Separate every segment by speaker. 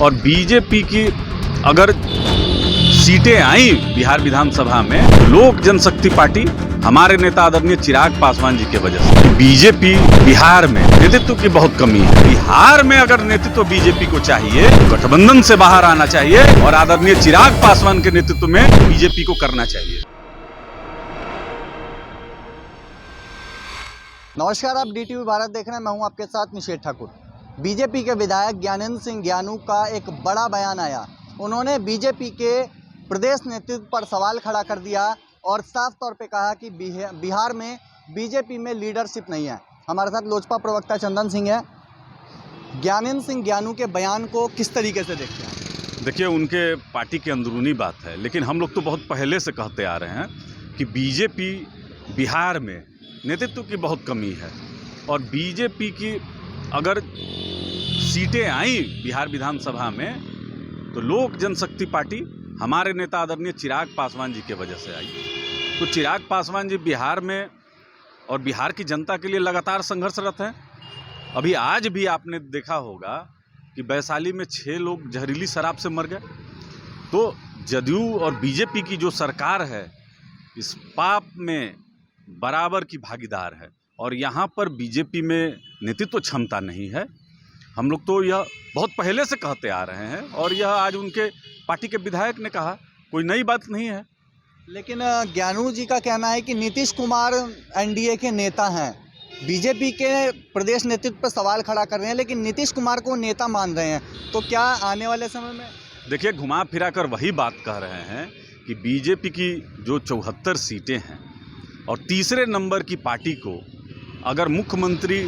Speaker 1: और बीजेपी की अगर सीटें आई बिहार विधानसभा में, लोक जनशक्ति पार्टी हमारे नेता आदरणीय चिराग पासवान जी की वजह से, बीजेपी बिहार में नेतृत्व की बहुत कमी है। बिहार में अगर नेतृत्व बीजेपी को चाहिए तो गठबंधन से बाहर आना चाहिए और आदरणीय चिराग पासवान के नेतृत्व में बीजेपी को करना चाहिए।
Speaker 2: नमस्कार, आप DTV भारत देख रहे हैं। मैं हूं आपके साथ निषेध ठाकुर। बीजेपी के विधायक ज्ञानेंद्र सिंह ज्ञानू का एक बड़ा बयान आया। उन्होंने बीजेपी के प्रदेश नेतृत्व पर सवाल खड़ा कर दिया और साफ तौर पे कहा कि बिहार में बीजेपी में लीडरशिप नहीं है। हमारे साथ लोजपा प्रवक्ता चंदन सिंह है। ज्ञानेंद्र सिंह ज्ञानू के बयान को किस तरीके से देखते हैं?
Speaker 1: देखिए, उनके पार्टी की अंदरूनी बात है, लेकिन हम लोग तो बहुत पहले से कहते आ रहे हैं कि बीजेपी बिहार में नेतृत्व की बहुत कमी है और बीजेपी की अगर सीटें आई बिहार विधानसभा में तो लोक जनशक्ति पार्टी हमारे नेता आदरणीय चिराग पासवान जी की वजह से आई। तो चिराग पासवान जी बिहार में और बिहार की जनता के लिए लगातार संघर्षरत हैं। अभी आज भी आपने देखा होगा कि वैशाली में 6 लोग जहरीली शराब से मर गए। तो जदयू और बीजेपी की जो सरकार है इस पाप में बराबर की भागीदार है और यहाँ पर बीजेपी में नेतृत्व क्षमता नहीं है। हम लोग तो यह बहुत पहले से कहते आ रहे हैं और यह आज उनके पार्टी के विधायक ने कहा, कोई नई बात नहीं है।
Speaker 2: लेकिन ज्ञानू जी का कहना है कि नीतीश कुमार NDA के नेता हैं, बीजेपी के प्रदेश नेतृत्व पर सवाल खड़ा कर रहे हैं, लेकिन नीतीश कुमार को नेता मान रहे हैं। तो क्या आने वाले समय में? देखिए,
Speaker 1: घुमा फिरा कर वही बात कह रहे हैं कि बीजेपी की जो 74 सीटें हैं और तीसरे नंबर की पार्टी को अगर मुख्यमंत्री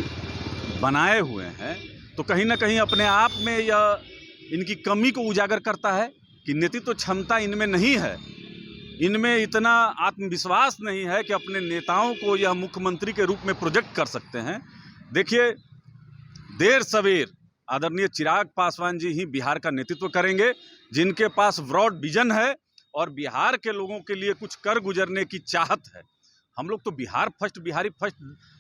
Speaker 1: बनाए हुए हैं तो कहीं ना कहीं अपने आप में यह इनकी कमी को उजागर करता है कि नेतृत्व क्षमता इनमें नहीं है, इनमें इतना आत्मविश्वास नहीं है कि अपने नेताओं को यह मुख्यमंत्री के रूप में प्रोजेक्ट कर सकते हैं। देखिए, देर सवेर आदरणीय चिराग पासवान जी ही बिहार का नेतृत्व करेंगे, जिनके पास ब्रॉड विजन है और बिहार के लोगों के लिए कुछ कर गुजरने की चाहत है। हम लोग तो Bihar first, Bihari first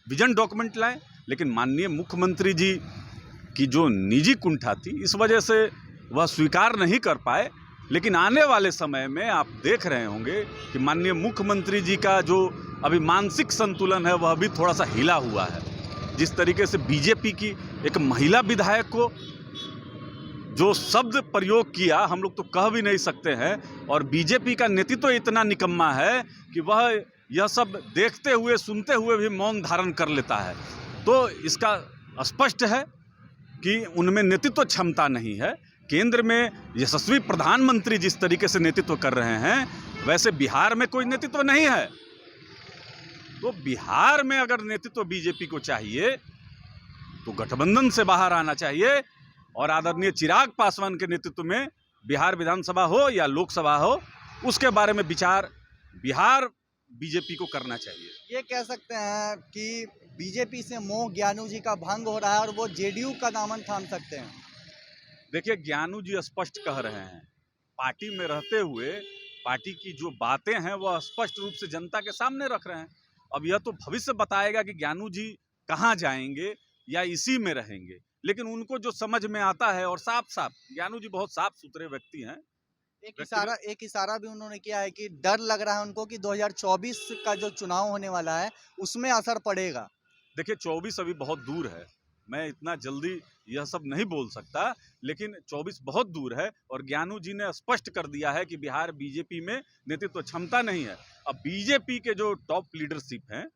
Speaker 1: vision document लाएं, लेकिन माननीय मुख्यमंत्री जी की जो निजी कुंठा थी इस वजह से वह स्वीकार नहीं कर पाए। लेकिन आने वाले समय में आप देख रहे होंगे कि माननीय मुख्यमंत्री जी का जो अभी मानसिक संतुलन है वह भी थोड़ा सा हिला हुआ है। जिस तरीके से बीजेपी की एक महिला विधायक को जो शब्द प्रयोग किया हम लोग तो कह भी नहीं सकते हैं, और बीजेपी का नेतृत्व इतना निकम्मा है कि वह यह सब देखते हुए सुनते हुए भी मौन धारण कर लेता है। तो इसका स्पष्ट है कि उनमें नेतृत्व क्षमता नहीं है। केंद्र में यशस्वी प्रधानमंत्री जिस तरीके से नेतृत्व कर रहे हैं वैसे बिहार में कोई नेतृत्व नहीं है। तो बिहार में अगर नेतृत्व बीजेपी को चाहिए तो गठबंधन से बाहर आना चाहिए और आदरणीय चिराग पासवान के नेतृत्व में बिहार विधानसभा हो या लोकसभा हो उसके बारे में विचार बिहार बीजेपी को करना चाहिए।
Speaker 2: ये कह सकते हैं कि बीजेपी से मोह ज्ञानू जी का भंग हो रहा है और वो JDU का दामन थाम सकते हैं।
Speaker 1: देखिए, ज्ञानू जी स्पष्ट कह रहे हैं, पार्टी में रहते हुए पार्टी की जो बातें हैं वह स्पष्ट रूप से जनता के सामने रख रहे हैं। अब यह तो भविष्य बताएगा कि ज्ञानू जी कहाँ जाएंगे या इसी में रहेंगे, लेकिन उनको जो समझ में आता है और साफ साफ ज्ञानू जी बहुत साफ सुथरे व्यक्ति हैं। एक इशारा भी उन्होंने किया है कि डर लग रहा है उनको कि 2024 का जो चुनाव होने वाला है उसमें असर पड़ेगा। देखिए, 24 अभी बहुत दूर है, मैं इतना जल्दी यह सब नहीं बोल सकता, लेकिन 24 बहुत दूर है और ज्ञानू जी ने स्पष्ट कर दिया है कि बिहार बीजेपी में नेतृत्व क्षमता नहीं है। अब बीजेपी के जो टॉप लीडरशिप हैं,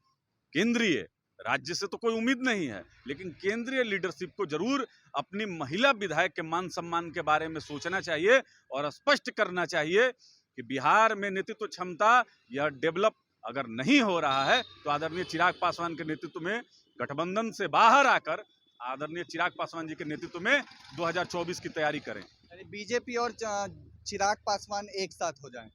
Speaker 1: केंद्रीय, राज्य से तो कोई उम्मीद नहीं है, लेकिन केंद्रीय लीडरशिप को जरूर अपनी महिला विधायक के मान सम्मान के बारे में सोचना चाहिए और स्पष्ट करना चाहिए कि बिहार में नेतृत्व क्षमता यह डेवलप अगर नहीं हो रहा है तो आदरणीय चिराग पासवान के नेतृत्व में गठबंधन से बाहर आकर आदरणीय चिराग पासवान जी के नेतृत्व में 2024 की तैयारी करें।
Speaker 2: बीजेपी और चिराग पासवान एक साथ हो जाएं।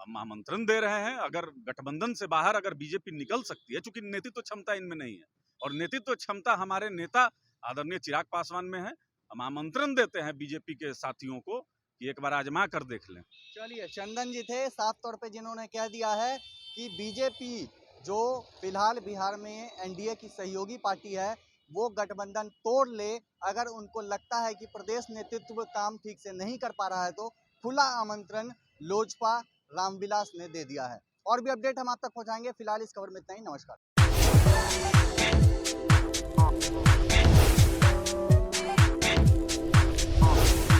Speaker 1: हम आमंत्रण दे रहे हैं, अगर गठबंधन से बाहर अगर बीजेपी निकल सकती है, चूंकि नेतृत्व क्षमता इनमें नहीं है और नेतृत्व क्षमता हमारे नेता आदरणीय चिराग पासवान में है, हम आमंत्रण देते हैं बीजेपी के साथियों को कि एक बार आजमा कर देख लें।
Speaker 2: चलिए, चंदन जी थे साफ तौर पे जिन्होंने कह दिया है कि बीजेपी जो फिलहाल बिहार में NDA की सहयोगी पार्टी है, वो गठबंधन तोड़ ले। अगर उनको लगता है कि प्रदेश नेतृत्व काम ठीक से नहीं कर पा रहा है तो खुला आमंत्रण लोजपा रामविलास ने दे दिया है। और भी अपडेट हम आप तक पहुंचाएंगे। फिलहाल इस खबर में इतना ही। नमस्कार।